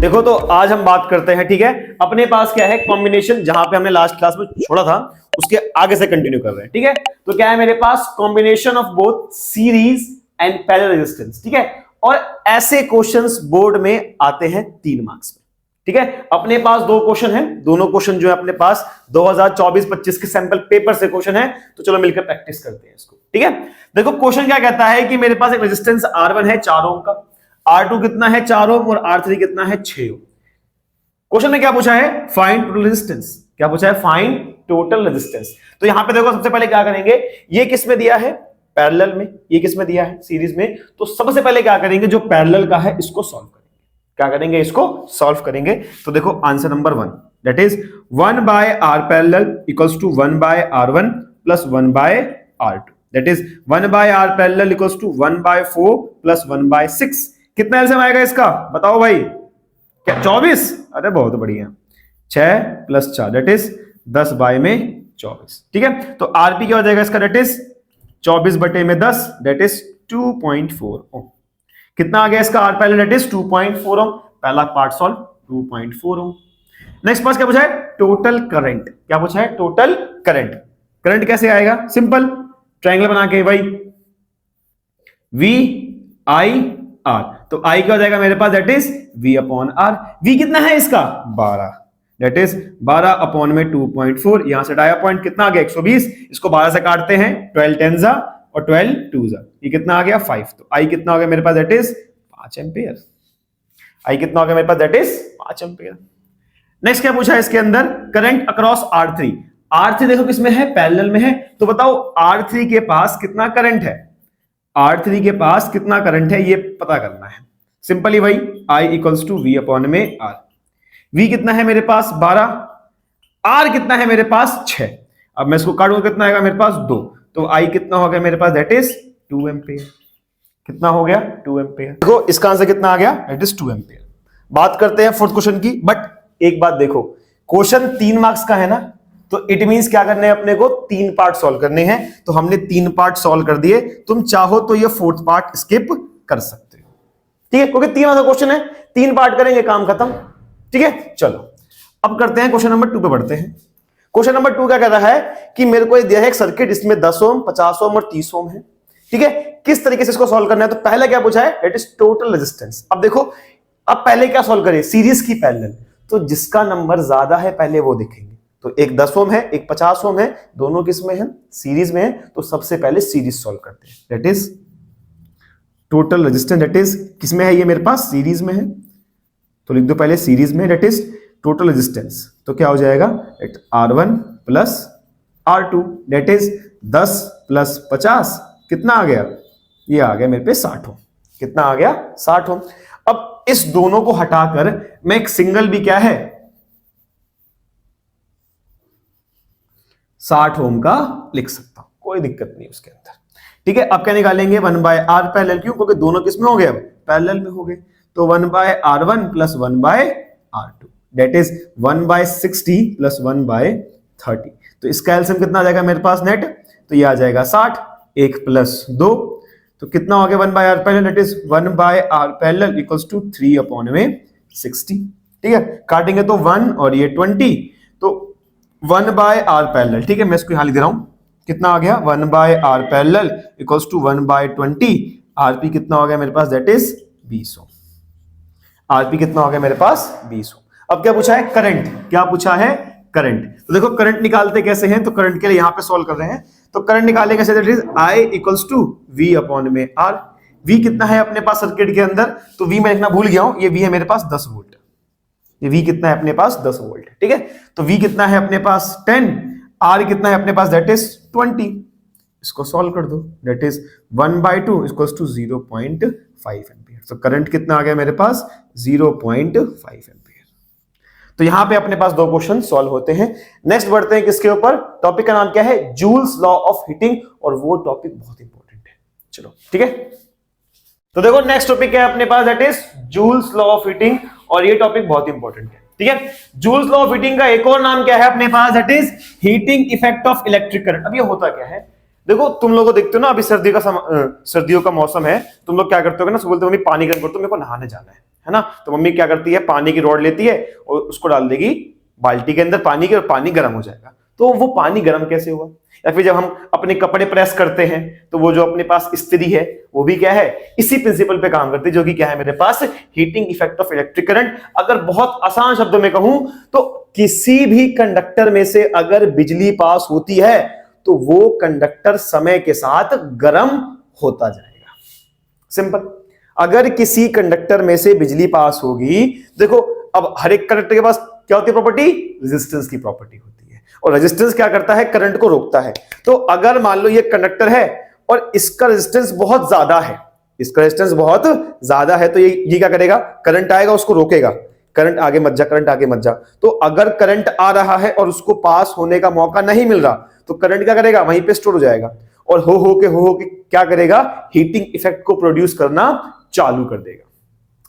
देखो तो आज हम बात करते हैं, ठीक है, अपने पास क्या है कॉम्बिनेशन, जहां पे हमने लास्ट क्लास में छोड़ा था उसके आगे से कंटिन्यू कर रहे हैं, ठीक है। तो क्या है मेरे पास combination of both series and parallel resistance, ठीक है। और ऐसे क्वेश्चंस बोर्ड में आते हैं 3 मार्क्स में, ठीक है। अपने पास 2 क्वेश्चन हैं, दोनों क्वेश्चन जो है अपने पास 2024-25 के सैंपल पेपर से क्वेश्चन है, तो चलो मिलकर प्रैक्टिस करते हैं इसको, ठीक है। देखो क्वेश्चन क्या कहता है कि मेरे पास एक रेजिस्टेंस R1 है 4 ओम का, R2 कितना है 4 ओम और R3 कितना है 6 ओम। क्वेश्चन में क्या पूछा है, फाइंड टोटल रेजिस्टेंस। क्या पूछा है, फाइंड टोटल रेजिस्टेंस। तो यहां पे देखो सबसे पहले क्या करेंगे, ये किस में दिया है, पैरेलल में, ये किस में दिया है, सीरीज में। तो सबसे पहले क्या करेंगे, जो पैरेलल का है इसको सॉल्व करेंगे। क्या करेंगे, इसको सॉल्व करेंगे। तो देखो answer number 1 that is 1 by R parallel equals to 1 by R1 plus 1 by R2 that is 1 by R parallel equals to 1 by 4 plus 1 by 6। कितना एलसीएम आएगा इसका, बताओ भाई, क्या 24? अरे बहुत बढ़िया, 6 प्लस 4 दैट इज 10 बाय में 24, ठीक है। तो आरपी क्या हो जाएगा इसका, दैट इज 24 बटे में 10 दैट इज 2.4 ओम। कितना आ गया इसका आर पैरेलल, दैट इज 2.4 ओम। पहला पार्ट सॉल्व, 2.4 ओम। नेक्स्ट पास क्या पूछा है, टोटल करंट। क्या पूछा है, टोटल करंट। करंट कैसे आएगा, सिंपल ट्रायंगल बना के भाई, वी आई आर। तो आई क्या हो जाएगा मेरे पास, that is V upon R. V कितना है इसका, 12 दैट इज 12 अपॉन में 2.4। यहां से डाया पॉइंट कितना आ गया, 120। इसको 12 से काटते हैं, 12 10 जा और 12 2 जा, ये कितना आ गया 5। तो आई कितना हो गया मेरे पास, दैट इज 5 एम्पियर। आई कितना हो गया मेरे पास, दैट इज 5 एम्पियर। नेक्स्ट क्या पूछा है इसके अंदर, करंट अक्रॉस R3। R3 देखो किसमें है, पैरेलल में है। तो बताओ R3 के पास कितना करंट है, R3 के पास कितना करंट है ये पता करना है। सिंपली भाई I equals to V upon में R। V कितना है मेरे पास 12, R कितना है मेरे पास 6। अब मैं इसको काटूंगा, कितना आएगा मेरे पास 2। तो I कितना हो गया मेरे पास, दैट इज 2 एम्पियर। कितना हो गया, 2 एम्पियर। देखो इसका आंसर कितना आ गया, दैट इज 2 एम्पियर। बात करते हैं फोर्थ क्वेश्चन की। बट एक बात देखो, क्वेश्चन 3 मार्क्स का है ना, तो इट मींस क्या करने हैं अपने को, 3 पार्ट सॉल्व करने हैं। तो हमने 3 पार्ट सॉल्व कर दिए। तुम चाहो तो ये 4th पार्ट स्किप कर सकते हो, ठीक है, क्योंकि 3 वाला क्वेश्चन है, 3 पार्ट करेंगे, काम खत्म, ठीक है। चलो अब करते हैं क्वेश्चन नंबर 2 पे बढ़ते हैं। क्वेश्चन नंबर 2 क्या कह रहा है कि मेरे को ये दिया है एक सर्किट, इसमें 10 ओम 50 ओम और 30 ओम है, ठीक है। किस तरीके से इसको सॉल्व करना है, तो पहले क्या पूछा है, इट इज टोटल रेजिस्टेंस। अब देखो, अब पहले क्या सॉल्व करें, सीरीज की पैरेलल। तो जिसका नंबर ज्यादा है पहले वो देखेंगे। तो एक 10 ओम है, एक 50 ओम है, दोनों किसमें है, सीरीज में है। तो सबसे पहले सीरीज सॉल्व करते हैं। That is total resistance, that is किसमें है, ये मेरे पास सीरीज में है। तो लिख दो पहले सीरीज में, दैट इज टोटल रेजिस्टेंस। तो क्या हो जाएगा, R1 plus R2 that is 10 plus 50 कितना आ गया, ये आ गया मेरे पे 60 ओम। कितना आ गया, 60 ओम। अब इस दोनों को हटाकर मैं एक सिंगल भी क्या है 60 ओम का लिख सकता हूं, कोई दिक्कत नहीं उसके अंदर, ठीक है। अब क्या निकालेंगे, 1 बाय आर पैरेलल, क्यों, क्योंकि दोनों किसमें हो गए, अब पैरेलल में हो गए। तो 1 by R1 plus 1 by R2 that is 1 by 60 plus 1 by 30। तो इसका एलसीएम कितना आ जाएगा मेरे पास नेट, तो ये आ जाएगा 60, 1 प्लस 2, तो कितना हो गया 1 by R parallel, that is 1 by R parallel equals to 3 upon में 60, ठीक है। काटेंगे तो 1 और ये 20, तो 1 बाय आर पैरेलल, ठीक है, मैं इसको यहां लिख दे रहा हूं। कितना आ गया, 1 by R parallel equals to 1 by 20। RP कितना हो गया मेरे पास, दैट इज 20 ओम। आरपी कितना हो गया मेरे पास, 20 ओम। अब क्या पूछा है, करंट। क्या पूछा है, करंट। तो देखो करंट निकालते कैसे हैं, तो करंट के लिए यहां पे सॉल्व कर रहे हैं। तो करंट निकाले कैसे, that is I equals to V upon में R। V कितना है अपने पास सर्किट के अंदर, तो V मैं लिखना भूल गया हूं, ये V है मेरे पास 10 वोल्ट। ये V कितना है अपने पास, 10 वोल्ट, ठीक है। तो V कितना है अपने पास 10, R कितना है अपने पास, दैट इज 20। इसको सॉल्व कर दो, that is 1/2 equals to 0.5 ampere. तो करंट कितना आ गया मेरे पास, 0.5 एम्पियर। तो यहां पे अपने पास 2 क्वेश्चन सॉल्व होते हैं। नेक्स्ट बढ़ते हैं किसके ऊपर, टॉपिक का नाम क्या है, जूल्स लॉ ऑफ हीटिंग, और वो टॉपिक बहुत इंपॉर्टेंट है। चलो ठीक है, तो देखो नेक्स्ट टॉपिक क्या है अपने पास, that is Joule's law of heating, और ये टॉपिक बहुत इंपॉर्टेंट है, ठीक है। जूल्स लॉ ऑफ हीटिंग का एक और नाम क्या है अपने पास, that is heating effect of electric current. अब ये होता क्या है, देखो तुम लोगों को देखते हो ना, अभी सर्दियों का मौसम है, तुम लोग क्या करते हो ना, सुबह बोलते हो मम्मी पानी गर्म कर दो, मेरे को नहाने जाना है है ना। तो मम्मी क्या करती है, पानी की रॉड लेती है और उसको डाल देगी बाल्टी के अंदर पानी के, और पानी गर्म हो जाएगा। तो वो पानी गर्म कैसे हुआ? या फिर जब हम अपने कपड़े प्रेस करते हैं तो वो जो अपने पास इस्त्री है वो भी क्या है, इसी प्रिंसिपल पे काम करती है, जो कि क्या है मेरे पास, heating effect of electric current. अगर बहुत आसान शब्दों में कहूं तो किसी भी कंडक्टर में से अगर बिजली पास होती है तो वो कंडक्टर समय के साथ गर्म होता जाएगा। सिंपल। अगर किसी कंडक्टर में से बिजली पास होगी, देखो अब हर एक कंडक्टर के पास क्या होती है प्रॉपर्टी, रेजिस्टेंस की प्रॉपर्टी होती है, और रेजिस्टेंस क्या करता है, करंट को रोकता है। तो अगर मान लो ये कंडक्टर है और इसका रेजिस्टेंस बहुत ज्यादा है, इसका रेजिस्टेंस बहुत ज्यादा है, तो ये क्या करेगा, करंट आएगा उसको रोकेगा, करंट आगे मत जा, करंट आगे मत जा। तो अगर करंट आ रहा है और उसको पास होने का मौका नहीं मिल रहा तो करंट क्या करेगा, वहीं पे स्टोर हो जाएगा, और हो के क्या करेगा, हीटिंग इफेक्ट को प्रोड्यूस करना चालू कर देगा।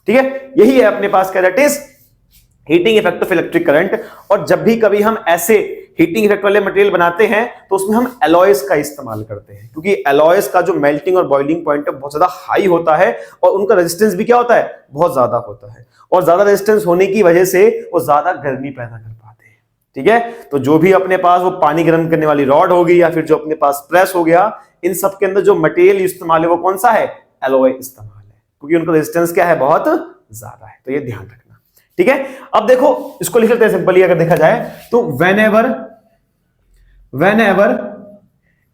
ठीक है, यही है अपने पास क्या, that is heating effect of electric current. और जब भी कभी हम ऐसे हीटिंग इफेक्ट वाले मटेरियल बनाते हैं तो उसमें हम एलॉयज का इस्तेमाल करते हैं, क्योंकि एलॉयज का जो मेल्टिंग और बॉइलिंग पॉइंट है बहुत ज्यादा हाई होता है, और उनका रेजिस्टेंस भी क्या होता है, बहुत ज्यादा होता है, और ज्यादा रेजिस्टेंस होने की वजह से वो ज्यादा गर्मी पैदा कर पाते हैं। ठीक है, तो जो भी अपने पास वो पानी गर्म करने वाली रॉड होगी या फिर जो अपने पास प्रेस हो गया, इन सब के अंदर जो मटेरियल इस्तेमाल है वो कौन सा है, एलॉय इस्तेमाल है, क्योंकि उनका रेजिस्टेंस क्या है, बहुत ज्यादा है। तो ये ध्यान रखना। ठीक है, अब देखो इसको लिख लेते हैं सिंपली, अगर देखा जाए तो whenever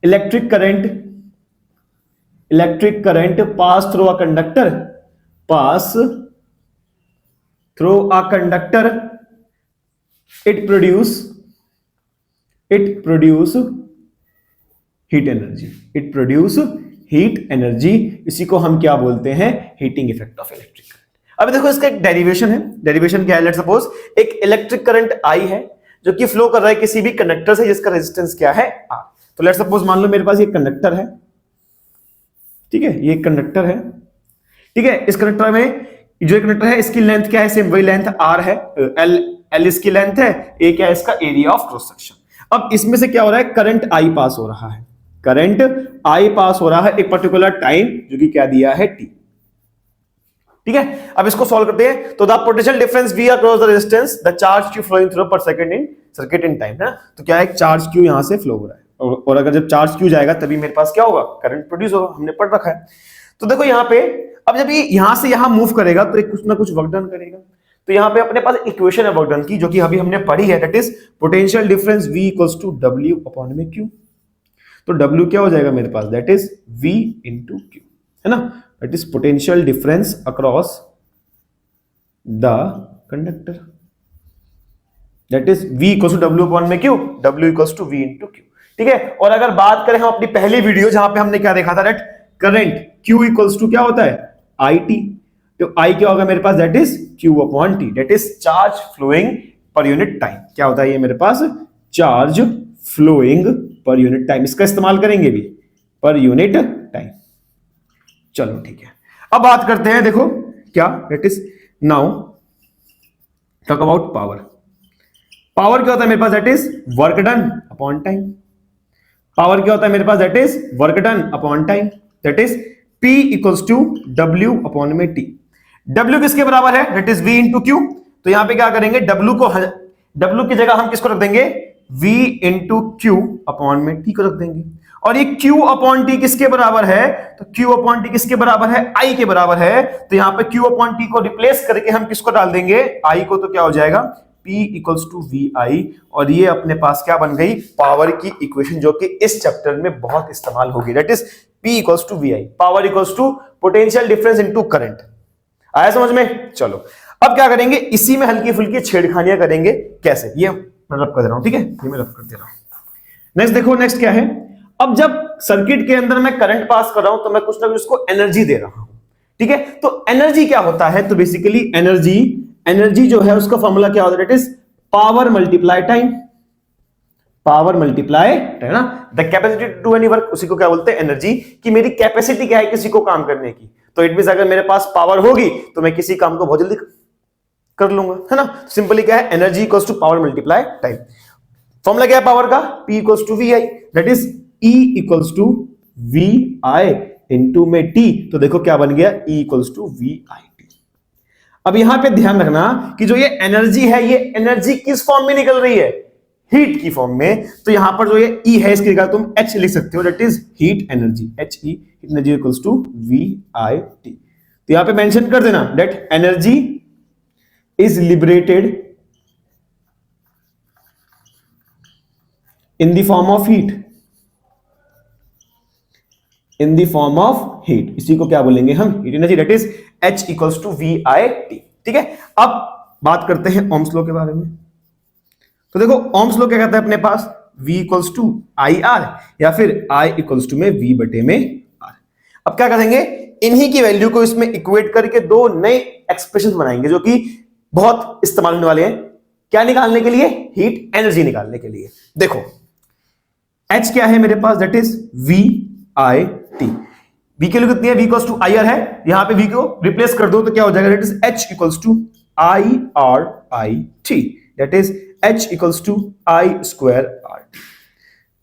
electric current pass through a conductor it produce heat energy. इसी को हम क्या बोलते हैं, heating effect of electric current. अब देखो इसका एक डेरिवेशन है, डेरिवेशन क्या है, लेट्स सपोज एक इलेक्ट्रिक करंट आई है जो कि फ्लो कर रहा है किसी भी कंडक्टर से जिसका रेजिस्टेंस क्या है, आर। तो लेट्स सपोज मान लो मेरे पास ये कंडक्टर है, ठीक है, ये कंडक्टर है, ठीक है। इस कंडक्टर में जो कंडक्टर है इसकी लेंथ क्या है, सेम वही लेंथ आर है, एल इसकी लेंथ है, ए क्या है इसका एरिया ऑफ क्रॉस सेक्शन। अब इसमें से क्या हो रहा है, करंट आई पास हो रहा है, करंट आई पास हो रहा है एक पर्टिकुलर टाइम जो कि क्या दिया है, टी। ठीक है, अब इसको सॉल्व करते हैं। तो the potential difference V across the resistance the charge Q flowing through per second in circuit in time, है ना। तो क्या है, चार्ज Q यहां से फ्लो हो रहा है, और अगर जब चार्ज Q जाएगा तभी मेरे पास क्या होगा, करंट प्रोड्यूस होगा, हमने पढ़ रखा है। तो देखो यहाँ पे अब जब ये यहां से यहां मूव करेगा तो एक कुछ ना कुछ वर्क डन करेगा। तो यहाँ पे अपने पास इक्वेशन है वर्क डन की, जो कि अभी हमने पढ़ी है, that is potential difference V equals to W upon में Q। तो W क्या हो जाएगा मेरे पास, that is V into Q, है ना। That is potential difference across the conductor, that is V equals to W upon में Q, W equals to V into Q। ठीक है, और अगर बात करें हम अपनी पहली वीडियो जहां पे हमने क्या देखा था, that current Q equals to क्या होता है, IT। तो I क्या होगा मेरे पास, that is Q upon T, that is charge flowing per unit time. क्या होता है ये मेरे पास, charge flowing per unit time. इसका इस्तेमाल करेंगे भी, पर यूनिट टाइम। चलो ठीक है, अब बात करते हैं, देखो क्या, that is now talk about power. Power क्या होता है मेरे पास, that is work done upon time. Power क्या होता है मेरे पास, that is work done upon time, that is P equals to W upon में T। W किसके बराबर है, that is V into Q। तो यहां पे क्या करेंगे, W की जगह हम किसको रख देंगे, V इंटू Q अपॉन में T को रख देंगे। और ये Q अपॉन T किसके बराबर है, तो Q अपॉन T किसके बराबर है, I के बराबर है। तो यहां पे Q अपॉन T को रिप्लेस करके हम किसको डाल देंगे, I को। तो क्या हो जाएगा, P इक्वल्स टू VI। और ये अपने पास क्या बन गई, पावर की इक्वेशन, जो कि इस चैप्टर में बहुत इस्तेमाल होगी, that is P equals to VI, power equals to potential difference into current. आया समझ में। चलो अब क्या करेंगे, इसी में हल्की फुल्की छेड़खानियां करेंगे। कैसे, ये मैं रब कर दे रहा हूं, ठीक है, ये मैं रब कर दे रहा हूं। नेक्स्ट देखो, नेक्स्ट क्या है, अब जब सर्किट के अंदर मैं करंट पास कर रहा हूं तो मैं कुछ ना कुछ उसको एनर्जी दे रहा हूं। ठीक है, तो एनर्जी क्या होता है, तो बेसिकली एनर्जी जो है उसका फॉर्मूला क्या होता है, that is power multiply time. Power multiply है ना, the capacity to do any work, उसी को क्या बोलते हैं, एनर्जी। कि मेरी कैपेसिटी क्या है किसी को काम करने की। तो इट मींस अगर मेरे पास पावर होगी तो मैं किसी काम को बहुत जल्दी कर लूंगा, है ना। सिंपली क्या है, energy equals to power multiply time. Formula क्या है पावर का, P equals to VI, that is E equals to VI into में T। तो देखो क्या बन गया, E इक्वल्स टू VIT। अब यहां पे ध्यान रखना कि जो ये एनर्जी है, ये एनर्जी किस फॉर्म में निकल रही है? हीट की फॉर्म में। तो यहां पर जो ये E है इसकी जगह तुम H लिख सकते हो, that is heat energy, HE energy equals to VIT। तो यहां पे मेंशन कर देना that energy is liberated in the form of heat, in the form of heat. इसी को क्या बोलेंगे हम? Heat energy, that is H equals to VIT। ठीक है, अब बात करते हैं ओम्स लॉ के बारे में। तो देखो ओम्स लॉ क्या कहता है अपने पास? V इक्वल्स टू IR या फिर I इक्वल्स टू में V बटे में R। अब क्या करेंगे? इन्हीं की वैल्यू को इसमें इक्वेट करके दो नए एक्सप्रेशन बनाएंगे जो कि बहुत इस्तेमाल होने वाले हैं। क्या निकालने के लिए? हीट एनर्जी निकालने के लिए। देखो H क्या है मेरे पास? That is VIT। V की वैल्यू कितनी है? V इक्वल्स टू IR है, यहां पे V को रिप्लेस कर दो तो क्या हो जाएगा? That is H equals to IRIT, that is H equals to I square RT।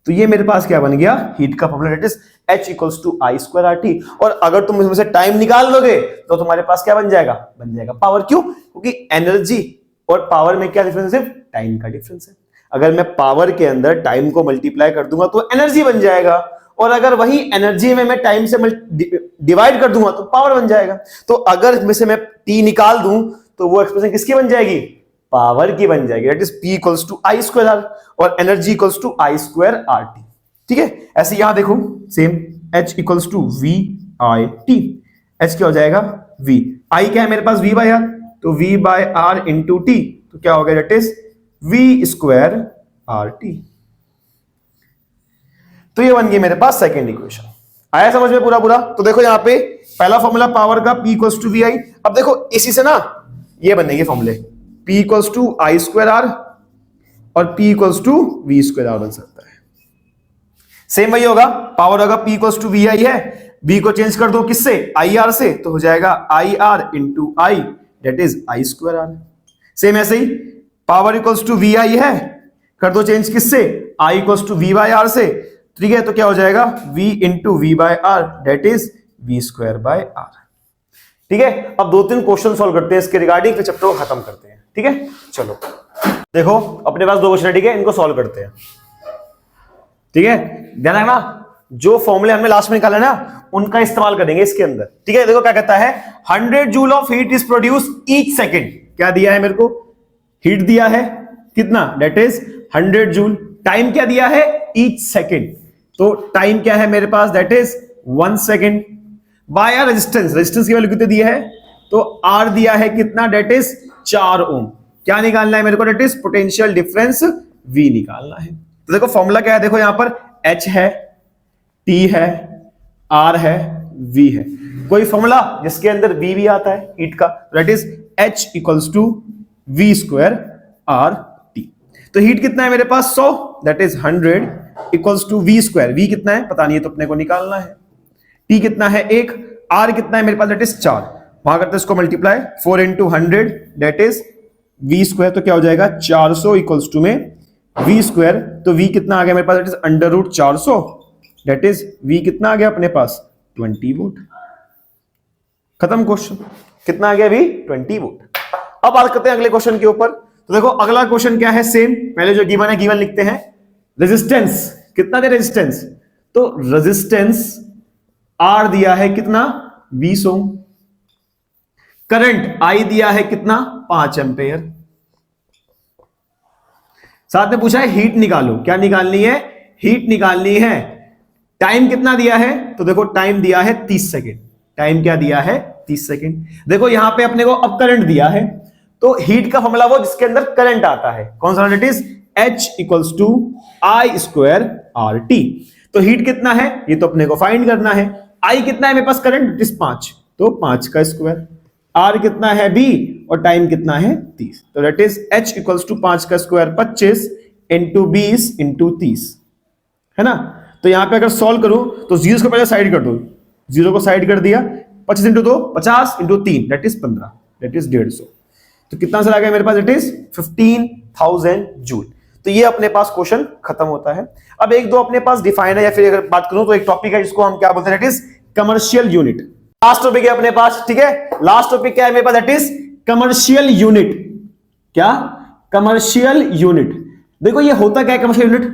तो ये मेरे पास क्या बन गया? हीट का formula, that is H equals to I square RT। और अगर तुम इसमें से टाइम निकाल लोगे तो तुम्हारे पास क्या बन जाएगा? बन जाएगा पावर। क्यों? क्योंकि एनर्जी और पावर में क्या डिफरेंस है? सिर्फ टाइम का डिफरेंस है। अगर मैं पावर के अंदर टाइम को मल्टीप्लाई कर दूंगा तो एनर्जी बन जाएगा, और अगर वही एनर्जी में मैं टाइम से डिवाइड कर दूंगा तो पावर बन जाएगा। तो अगर इसमें से मैं T निकाल दूं तो वो एक्सप्रेशन किसकी बन जाएगी? पावर की बन जाएगी, that is P equals to I square R और energy equals to I square RT। ठीक है, ऐसे यहां देखो same H equals to VIT। H क्या हो जाएगा? V। I क्या है मेरे पास? V बाय R, तो V by R into T, तो क्या हो गया? That is V square RT। तो ये बन गई मेरे पास सेकेंड इक्वेशन। आया समझ में पूरा? तो देखो यहां पे पहला फॉर्मूला पावर का P इक्वल्स टू VI। अब देखो इसी से ना ये बनेंगे फॉर्मूले, P equals to I square R और P equals to V square R बन सकता है। सेम वही होगा, पावर होगा P इक्वल्स टू VI है, V को चेंज कर दो किससे? IR से, तो हो जाएगा IR into I, that is I square R। Same ऐसे ही पावर इक्वल्स टू VI है, कर दो चेंज किससे? I equals to V by R से। ठीक है, तो क्या हो जाएगा? V into V by R, that is V square by R। ठीक है, अब दो तीन क्वेश्चन सॉल्व करते हैं इसके रिगार्डिंग, फिर चैप्टर को खत्म करते हैं। ठीक है, चलो देखो अपने पास दो क्वेश्चन है, ठीक है, इनको सॉल्व करते हैं। ठीक है, ध्यान रखना जो फॉर्मूले हमने लास्ट में निकाला ना उनका इस्तेमाल करेंगे इसके अंदर। ठीक है, देखो क्या कहता है? 100 joule of heat is produce each second. क्या दिया है मेरे को? हीट दिया है कितना? That is 100 joule. टाइम क्या दिया है? Each second. तो टाइम क्या है मेरे पास? That is 1 second. By resistance, resistance की वैल्यू कितनी दी है? तो R दिया है कितना? That is 4 ohm. क्या निकालना है मेरे को? That is potential difference V निकालना है। तो देखो फॉर्मूला क्या है? देखो यहां पर H है, T है, R है, V है। कोई फॉर्मूला जिसके अंदर V भी आता है हीट का, that is H equals to V square RT। तो हीट कितना है मेरे पास? 100, that is 100 equals to V square. V कितना है पता नहीं है तो अपने को निकालना है। T कितना है? 1। R कितना है मेरे पास? That is 4। वहां करते इसको multiply, 4 into 100 that is V square. तो क्या हो जाएगा? 400 इक्वल्स टू में V स्क्वायर। तो V कितना आ गया मेरे पास? That is under root 400, that is V कितना आ गया अपने पास? 20 वोल्ट। खत्म क्वेश्चन। कितना आ गया? V 20 volt. अब बात करते हैं अगले क्वेश्चन के ऊपर। तो देखो अगला क्वेश्चन क्या है? सेम, पहले जो गिवन है गिवन लिखते हैं। रेजिस्टेंस कितना दे? रेजिस्टेंस, तो रेजिस्टेंस R दिया है कितना? 20 ओम। करंट I दिया है कितना? 5 एम्पेयर। साथ में पूछा है हीट निकालो। क्या निकालनी है? हीट निकालनी है। टाइम कितना दिया है? तो देखो टाइम दिया है 30 सेकेंड। टाइम क्या दिया है? 30 सेकेंड। देखो यहां पे अपने को अब करंट दिया है, तो हीट का फॉर्मूला वो जिसके अंदर करंट आता है, कौन सा? That is H equals to I square RT। तो हीट कितना है ये तो अपने को फाइंड करना है। I कितना है मेरे पास? करंट इज 5, तो 5 का स्क्वायर। R कितना है? B, और टाइम कितना है? 30। तो that is H equals to 5 का स्क्वायर 25 इंटू 20 इंटू 30, है ना। तो यहां पे अगर सॉल्व करूं तो जीरो को पहले साइड कर दो, जीरो को साइड कर दिया, 25 into 2 50 into 3 that is 15, that is 150। तो कितना सा आ गया मेरे पास? It is 15,000 joule. तो ये अपने पास क्वेश्चन खत्म होता है। अब एक दो अपने पास डिफाइन है, या फिर अगर बात करूं तो एक टॉपिक है जिसको हम क्या बोलते हैं? It is commercial unit. Last topic है अपने पास, ठीक है। लास्ट टॉपिक क्या है मेरे पास? That is commercial unit. क्या? Commercial unit. देखो ये होता क्या है कमर्शियल यूनिट?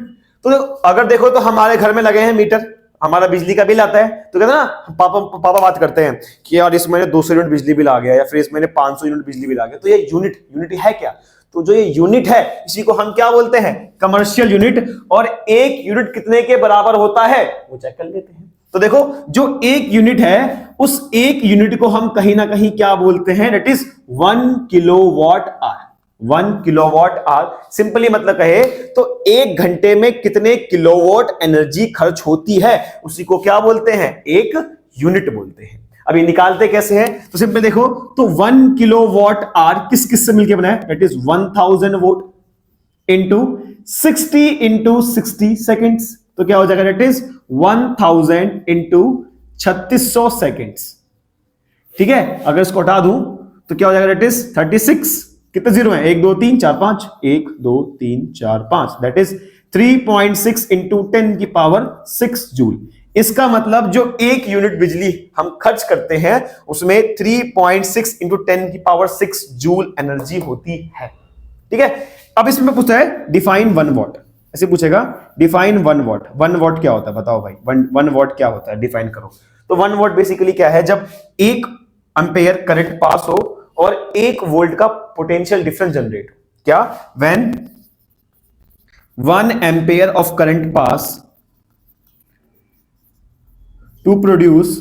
तो अगर देखो तो हमारे घर में लगे हैं मीटर, हमारा बिजली का बिल आता है, तो कहते हैं ना पापा बात करते हैं कि यार इस महीने 200 यूनिट बिजली बिल आ गया या फिर इस महीने 500 यूनिट बिजली बिल आ गया। तो ये यूनिट है क्या? तो जो ये यूनिट है इसी को हम क्या बोलते हैं? Commercial unit. और एक यूनिट कितने के बराबर होता है वो चेक कर लेते हैं। तो देखो जो एक यूनिट है उस एक यूनिट को हम कहीं ना कहीं क्या बोलते हैं? That is 1 kilowatt hour. 1 kilowatt hour simply मतलब कहे तो एक घंटे में कितने किलोवाट एनर्जी खर्च होती है उसी को क्या बोलते हैं? एक यूनिट बोलते हैं। अभी निकालते कैसे हैं? तो सिंपल देखो, तो 1 किलोवाट आवर किस किस से मिलकर बना है? That is 1000 vote into 60 into 60 seconds. तो क्या हो जाएगा? That is 1000 into 3600 seconds. ठीक है, अगर इसको हटा दूं तो क्या हो जाएगा? That is 36। कितने जीरो हैं? 1 2 3 4 5, 1 2 3 4 5, दैट इज 3.6 इंटू 10 की पावर 6 जूल। इसका मतलब जो एक यूनिट बिजली हम खर्च करते हैं उसमें 3.6 इंटू 10 की पावर 6 जूल एनर्जी होती है। ठीक है, अब इसमें पूछता है डिफाइन 1 वॉट। ऐसे पूछेगा डिफाइन 1 वॉट। 1 वॉट क्या होता है बताओ भाई? 1 वॉट क्या होता है? डिफाइन करो। तो 1 वॉट बेसिकली क्या है? जब 1 एम्पेयर करंट पास हो और 1 वोल्ट का पोटेंशियल डिफरेंस जनरेट हो। क्या? When 1 ampere of current pass to produce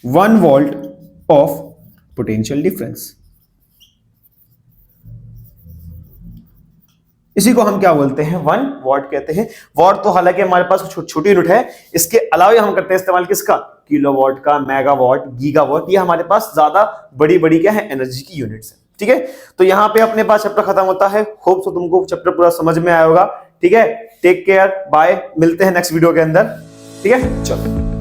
1 volt of potential difference. इसी को हम क्या बोलते हैं? 1 वॉट कहते हैं। वॉट तो हालांकि हमारे पास छोटी यूनिट है, इसके अलावा हम करते हैं इस्तेमाल किसका? किलोवाट का, मेगावाट, गीगावाट। ये हमारे पास ज्यादा बड़ी बड़ी क्या है? एनर्जी की यूनिट्स है। ठीक है, तो यहां पे अपने पास चैप्टर खत्म होता है। होप सो तुमको चैप्टर पूरा समझ में आया होगा। ठीक है, टेक केयर, बाय, मिलते हैं नेक्स्ट वीडियो के अंदर। ठीक है, चलो।